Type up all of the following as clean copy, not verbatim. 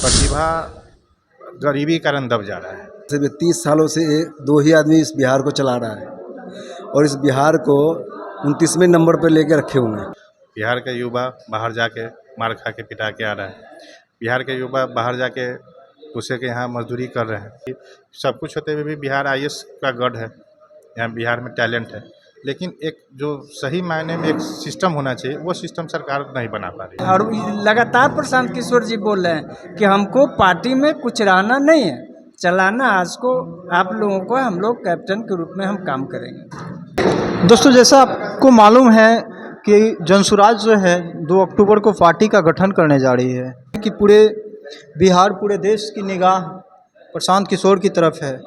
प्रतिभा गरीबी के कारण दब जा रहा है। सिर्फ 30 सालों से दो ही आदमी इस बिहार को चला रहा है और इस बिहार को 29वें नंबर पर लेके रखे हुए हैं। बिहार के युवा बाहर जाके मार खा के पिटा के आ रहा है। बिहार के युवा बाहर जाके दूसरे के यहाँ मजदूरी कर रहे हैं। सब कुछ होते हुए भी बिहार आईएएस का गढ़ है। यहाँ बिहार में टैलेंट है, लेकिन एक जो सही मायने में एक सिस्टम होना चाहिए वो सिस्टम सरकार नहीं बना पा रही है। और लगातार प्रशांत किशोर जी बोल रहे हैं कि हमको पार्टी में कुछ रहना नहीं है, चलाना आज को आप लोगों को, हम लोग कैप्टन के रूप में हम काम करेंगे। दोस्तों, जैसा आपको मालूम है कि जनसुराज जो है 2 अक्टूबर को पार्टी का गठन करने जा रही है कि पूरे बिहार, पूरे देश की निगाह प्रशांत किशोर की तरफ है।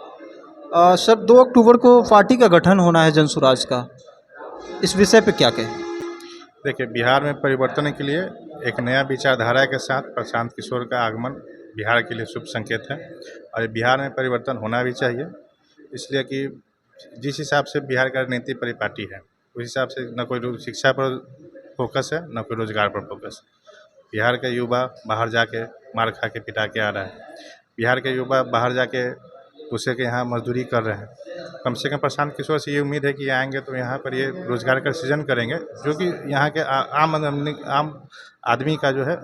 सर, 2 अक्टूबर को पार्टी का गठन होना है जनसुराज का, इस विषय पे क्या कहें? देखिए, बिहार में परिवर्तन के लिए एक नया विचारधारा के साथ प्रशांत किशोर का आगमन बिहार के लिए शुभ संकेत है और बिहार में परिवर्तन होना भी चाहिए, इसलिए कि जिस हिसाब से बिहार का राजनीति परिपाटी है उस हिसाब से न कोई शिक्षा पर फोकस है न कोई रोजगार पर फोकस है। बिहार के युवा बाहर जाके मार खा के पिटा के आ रहा है। बिहार के युवा बाहर जाके दूसरे के यहाँ मजदूरी कर रहे हैं। कम से कम प्रशांत किशोर से ये उम्मीद है कि ये आएंगे तो यहाँ पर ये रोजगार का सृजन करेंगे, जो कि यहाँ के आम आदमी का जो है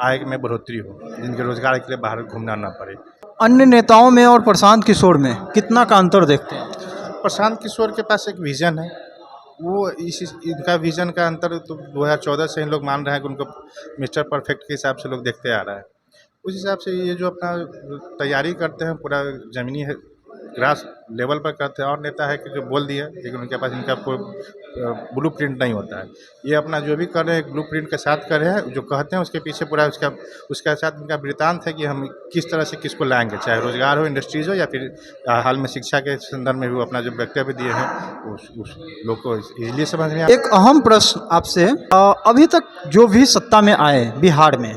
आय में बढ़ोतरी हो, जिनके रोजगार के लिए बाहर घूमना ना पड़े। अन्य नेताओं में और प्रशांत किशोर में कितना का अंतर देखते हैं? प्रशांत किशोर के पास एक विज़न है, वो इनका विज़न का अंतर तो 2014 से इन लोग मान रहे हैं कि उनको मिस्टर परफेक्ट के हिसाब से लोग देखते आ रहा है। उस हिसाब से ये जो अपना तैयारी करते हैं पूरा ज़मीनी है, ग्रास लेवल पर करते हैं। और नेता है कि जो बोल दिए, लेकिन उनके पास इनका कोई ब्लू प्रिंट नहीं होता है। ये अपना जो भी कर रहे हैं ब्लू प्रिंट के साथ कर रहे हैं, जो कहते हैं उसके पीछे पूरा उसका साथ इनका वृत्तांत है कि हम किस तरह से किसको लाएंगे, चाहे रोजगार हो, इंडस्ट्रीज हो, या फिर हाल में शिक्षा के संदर्भ में भी अपना जो वक्तव्य दिए हैं उस लोग को इसलिए समझ में एक अहम प्रश्न आपसे, अभी तक जो भी सत्ता में आए बिहार में,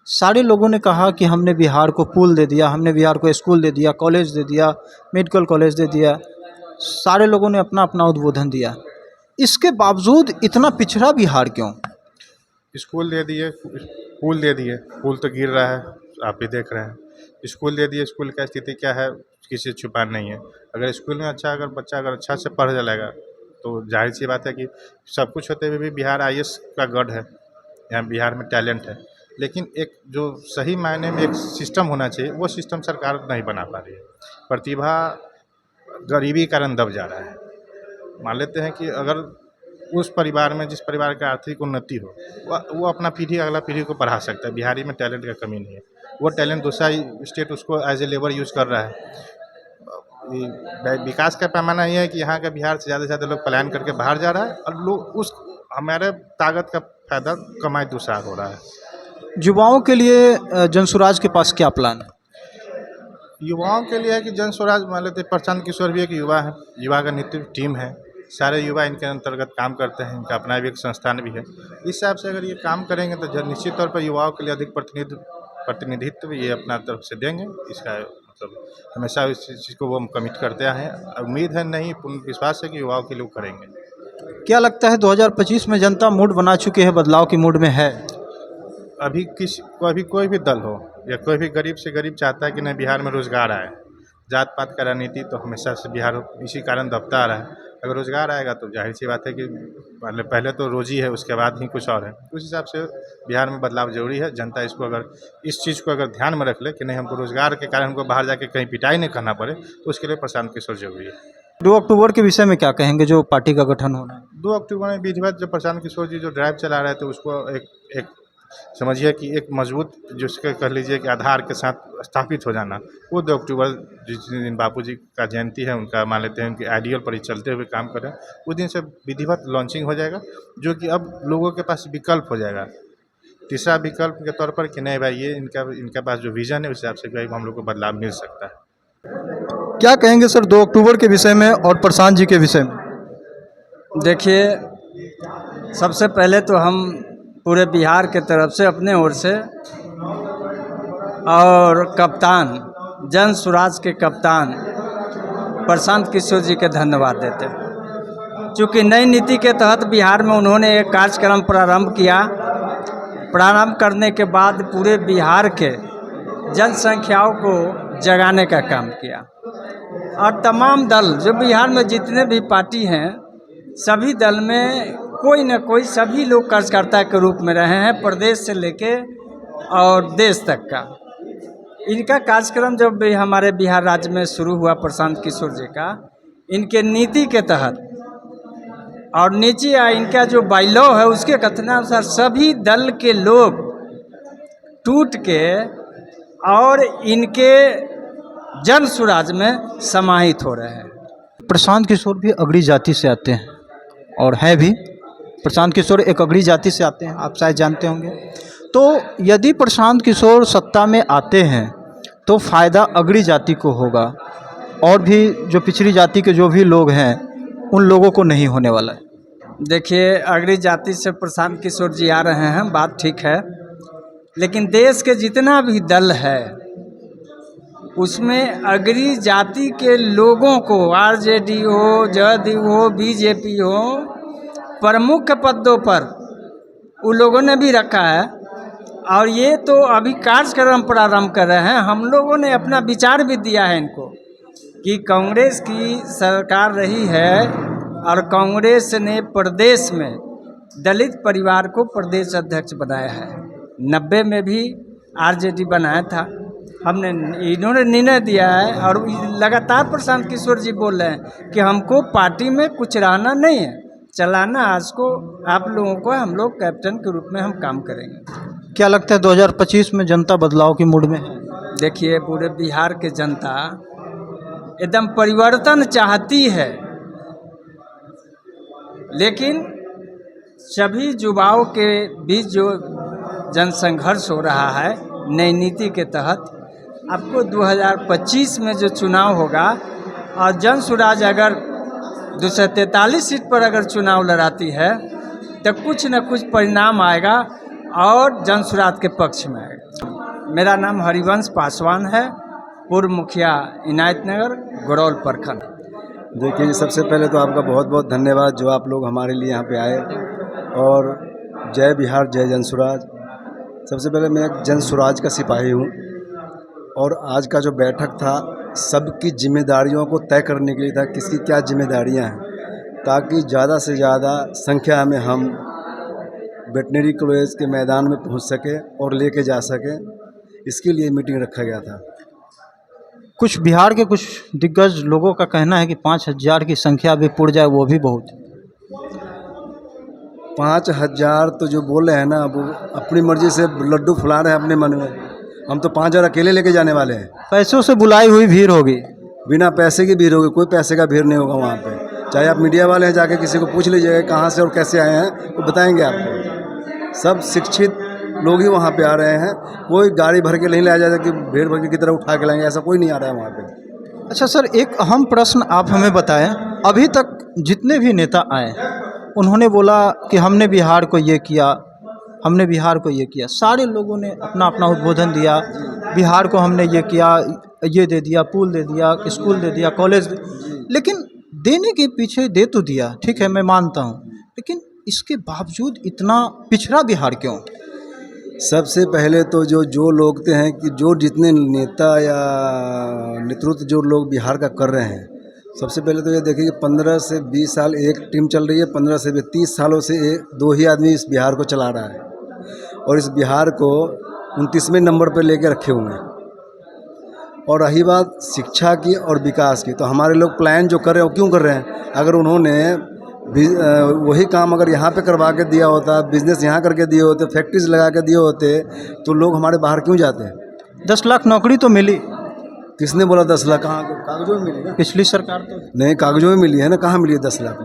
सारे लोगों ने कहा कि हमने बिहार को पुल दे दिया, हमने बिहार को स्कूल दे दिया, कॉलेज दे दिया, मेडिकल कॉलेज दे दिया, सारे लोगों ने अपना अपना उद्बोधन दिया। इसके बावजूद इतना पिछड़ा बिहार क्यों? स्कूल दे दिए, पुल दे दिए, पुल तो गिर रहा है, आप भी देख रहे हैं। स्कूल दे दिए, स्कूल का स्थिति क्या है किसी से छुपा नहीं है। अगर स्कूल में अगर बच्चा अच्छा से पढ़ जाएगा तो जाहिर सी बात है कि सब कुछ होते हुए भी बिहार आईएएस का गढ़ है। यहाँ बिहार में टैलेंट है, लेकिन एक जो सही मायने में एक सिस्टम होना चाहिए वो सिस्टम सरकार नहीं बना पा रही है। प्रतिभा गरीबी के कारण दब जा रहा है। मान लेते हैं कि अगर उस परिवार में जिस परिवार का आर्थिक उन्नति हो वो अपना अगला पीढ़ी को बढ़ा सकता है। बिहारी में टैलेंट का कमी नहीं है, वो टैलेंट दूसरा स्टेट उसको एज ए लेबर यूज़ कर रहा है। विकास का पैमाना ये है कि यहाँ का बिहार से ज़्यादा लोग पलायन करके बाहर जा रहा है और लोग उस हमारे ताकत का फायदा कमाई दूसरा हो रहा है। युवाओं के लिए जनसुराज के पास क्या प्लान है? युवाओं के लिए है कि जनसुराज मान लेते प्रशांत किशोर भी एक युवा है, युवा का नेतृत्व टीम है, सारे युवा इनके अंतर्गत काम करते हैं, इनका अपना भी एक संस्थान भी है। इस हिसाब से अगर ये काम करेंगे तो निश्चित तौर पर युवाओं के लिए अधिक प्रतिनिधित्व ये अपना तरफ से देंगे। इसका मतलब हमेशा इस चीज़ को वो हम कमिट करते आए हैं। उम्मीद है, नहीं पूर्ण विश्वास है कि युवाओं के लिए करेंगे। क्या लगता है 2025 में जनता मूड बना चुकी है, बदलाव की मूड में है? अभी कोई भी दल हो या कोई भी गरीब से गरीब चाहता है कि नहीं बिहार में रोज़गार आए। जात पात का राजनीति तो हमेशा से बिहार इसी कारण दबता आ रहा है। अगर रोज़गार आएगा तो जाहिर सी बात है कि पहले तो रोजी है, उसके बाद ही कुछ और है। उस हिसाब से बिहार में बदलाव जरूरी है। जनता इसको अगर इस चीज़ को अगर ध्यान में रख ले कि नहीं हमको रोज़गार के कारण हमको बाहर जाके कहीं पिटाई नहीं करना पड़े, तो उसके लिए प्रशांत किशोर जरूरी है। 2 अक्टूबर के विषय में क्या कहेंगे, जो पार्टी का गठन होना है? 2 अक्टूबर में विधिवत जो प्रशांत किशोर जी जो ड्राइव चला रहे थे उसको एक समझिए कि एक मजबूत जिसके कह लीजिए कि आधार के साथ स्थापित हो जाना, वो 2 अक्टूबर जिस दिन बापूजी का जयंती है उनका मान लेते हैं उनके आइडियल पर ही चलते हुए काम करें, उस दिन से विधिवत लॉन्चिंग हो जाएगा, जो कि अब लोगों के पास विकल्प हो जाएगा। तीसरा विकल्प के तौर पर कि नहीं भाई ये इनके पास जो विज़न है उस हिसाब से भाई हम लोग को बदलाव मिल सकता है। क्या कहेंगे सर 2 अक्टूबर के विषय में और प्रशांत जी के विषय में? देखिए, सबसे पहले तो हम पूरे बिहार के तरफ से अपने ओर से और कप्तान जनसुराज के कप्तान प्रशांत किशोर जी के धन्यवाद देते हैं। चूँकि नई नीति के तहत बिहार में उन्होंने एक कार्यक्रम प्रारंभ किया। प्रारंभ करने के बाद पूरे बिहार के जनसंख्याओं को जगाने का काम किया। और तमाम दल जो बिहार में जितने भी पार्टी हैं, सभी दल में कोई न कोई सभी लोग कार्यकर्ता के रूप में रहे हैं, प्रदेश से लेके और देश तक का। इनका कार्यक्रम जब भी हमारे बिहार राज्य में शुरू हुआ प्रशांत किशोर जी का, इनके नीति के तहत और नीचे इनका जो बाइलॉ है उसके कथनानुसार सभी दल के लोग टूट के और इनके जन स्वराज में समाहित हो रहे हैं। प्रशांत किशोर भी अगड़ी जाति से आते हैं और हैं भी। प्रशांत किशोर एक अगड़ी जाति से आते हैं, आप शायद जानते होंगे। तो यदि प्रशांत किशोर सत्ता में आते हैं तो फ़ायदा अगड़ी जाति को होगा और भी जो पिछड़ी जाति के जो भी लोग हैं उन लोगों को नहीं होने वाला है। देखिए, अगड़ी जाति से प्रशांत किशोर जी आ रहे हैं, बात ठीक है, लेकिन देश के जितना भी दल है उसमें अगड़ी जाति के लोगों को आरजेडी हो, जदयू हो, बीजेपी हो, प्रमुख पदों पर उन लोगों ने भी रखा है। और ये तो अभी कार्यक्रम प्रारंभ कर रहे हैं। हम लोगों ने अपना विचार भी दिया है इनको कि कांग्रेस की सरकार रही है और कांग्रेस ने प्रदेश में दलित परिवार को प्रदेश अध्यक्ष बनाया है। 90 में भी आरजेडी बनाया था, हमने इन्होंने निर्णय दिया है। और लगातार प्रशांत किशोर जी बोल रहे हैं कि हमको पार्टी में कुछ रहना नहीं है, चलाना आज को आप लोगों को, हम लोग कैप्टन के रूप में हम काम करेंगे। क्या लगता है 2025 में जनता बदलाव की मूड में है? देखिए, पूरे बिहार के जनता एकदम परिवर्तन चाहती है, लेकिन सभी युवाओं के बीच जो जनसंघर्ष हो रहा है नई नीति के तहत, आपको 2025 में जो चुनाव होगा और जन स्वराज अगर 243 सीट पर अगर चुनाव लड़ाती है तो कुछ न कुछ परिणाम आएगा और जन स्वराज के पक्ष में आएगा। मेरा नाम हरिवंश पासवान है, पूर्व मुखिया इनायत नगर, गरौल प्रखंड। देखिए, सबसे पहले तो आपका बहुत बहुत धन्यवाद जो आप लोग हमारे लिए यहाँ पे आए, और जय बिहार जय जन स्वराज। सबसे पहले मैं एक जन स्वराज का सिपाही हूँ और आज का जो बैठक था सबकी जिम्मेदारियों को तय करने के लिए था, किसकी क्या जिम्मेदारियाँ हैं, ताकि ज़्यादा से ज़्यादा संख्या में हम वेटनरी कॉलेज के मैदान में पहुंच सके और लेके जा सके। इसके लिए मीटिंग रखा गया था। कुछ बिहार के कुछ दिग्गज लोगों का कहना है कि 5000 की संख्या भी पुर जाए वो भी बहुत है। 5000 तो जो बोल रहे हैं ना, वो अपनी मर्जी से लड्डू फुला रहे हैं अपने मन में। हम तो 5000 अकेले लेके जाने वाले हैं। पैसों से बुलाई हुई भीड़ होगी, बिना पैसे की भीड़ होगी, कोई पैसे का भीड़ नहीं होगा वहाँ पे। चाहे आप मीडिया वाले हैं, जाके किसी को पूछ लीजिएगा कहाँ से और कैसे आए हैं, वो बताएंगे आपको। सब शिक्षित लोग ही वहाँ पे आ रहे हैं। कोई गाड़ी भर के नहीं लाया जाता कि भीड़ भर की तरह उठा के लाएंगे, ऐसा कोई नहीं आ रहा है वहाँ पे। अच्छा सर, एक अहम प्रश्न आप हमें बताएं। अभी तक जितने भी नेता आए उन्होंने बोला कि हमने बिहार को ये किया, हमने बिहार को ये किया। सारे लोगों ने अपना अपना उद्बोधन दिया, बिहार को हमने ये किया, ये दे दिया, पुल दे दिया, स्कूल दे दिया, कॉलेज लेकिन देने के पीछे दे तो दिया, ठीक है, मैं मानता हूँ, लेकिन इसके बावजूद इतना पिछड़ा बिहार क्यों? सबसे पहले तो जो लोग हैं कि जो जितने नेता या नेतृत्व जो लोग बिहार का कर रहे हैं, सबसे पहले तो ये देखिए कि 15 से 20 साल एक टीम चल रही है, 15 से 30 सालों से दो ही आदमी इस बिहार को चला रहा है और इस बिहार को 29वें नंबर पर लेके रखे हुए हैं। और रही बात शिक्षा की और विकास की, तो हमारे लोग प्लान जो कर रहे हैं वो क्यों कर रहे हैं? अगर उन्होंने वही काम अगर यहाँ पे करवा के दिया होता, बिजनेस यहाँ करके दिए होते, फैक्ट्रीज लगा के दिए होते, तो लोग हमारे बाहर क्यों जाते हैं? 10 लाख नौकरी तो मिली। किसने बोला 10 लाख? कहाँ कागजों में मिली ना? पिछली सरकार तो नहीं, कागजों में मिली है ना। कहाँ मिली है 10 लाख?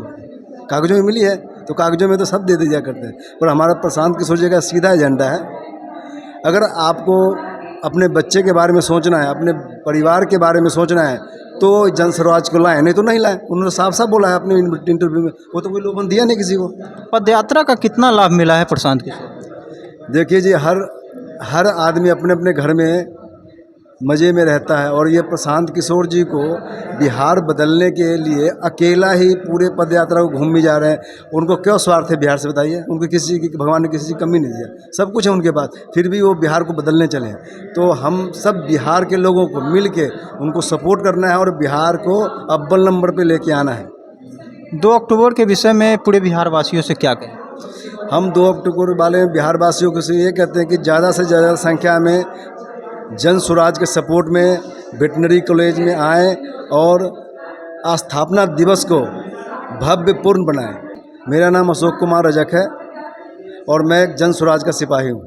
कागजों में मिली है, तो कागजों में तो सब दे दिया करते हैं। पर हमारा प्रशांत किशोर जी का सीधा एजेंडा है, अगर आपको अपने बच्चे के बारे में सोचना है, अपने परिवार के बारे में सोचना है, तो जन स्वराज को लाएं, नहीं तो नहीं लाएं। उन्होंने साफ साफ बोला है अपने इंटरव्यू में, वो तो कोई लोगों ने दिया नहीं किसी को। पदयात्रा का कितना लाभ मिला है प्रशांत किशोर? देखिए जी, हर आदमी अपने अपने घर में मज़े में रहता है। और ये प्रशांत किशोर जी को बिहार बदलने के लिए अकेला ही पूरे पद यात्रा को घूम भी जा रहे हैं। उनको क्यों स्वार्थ है बिहार से, बताइए? उनको किसी की, भगवान ने किसी की कमी नहीं दिया, सब कुछ है उनके पास, फिर भी वो बिहार को बदलने चले हैं। तो हम सब बिहार के लोगों को मिल के उनको सपोर्ट करना है और बिहार को अव्वल नंबर पर लेके आना है। 2 अक्टूबर के विषय में पूरे बिहार वासियों से क्या कहें? हम 2 अक्टूबर वाले बिहार वासियों को से ये कहते हैं कि ज़्यादा से ज़्यादा संख्या में जन स्वराज के सपोर्ट में वेटनरी कॉलेज में आएँ और स्थापना दिवस को भव्यपूर्ण बनाएं। मेरा नाम अशोक कुमार रजक है और मैं एक जन स्वराज का सिपाही हूँ।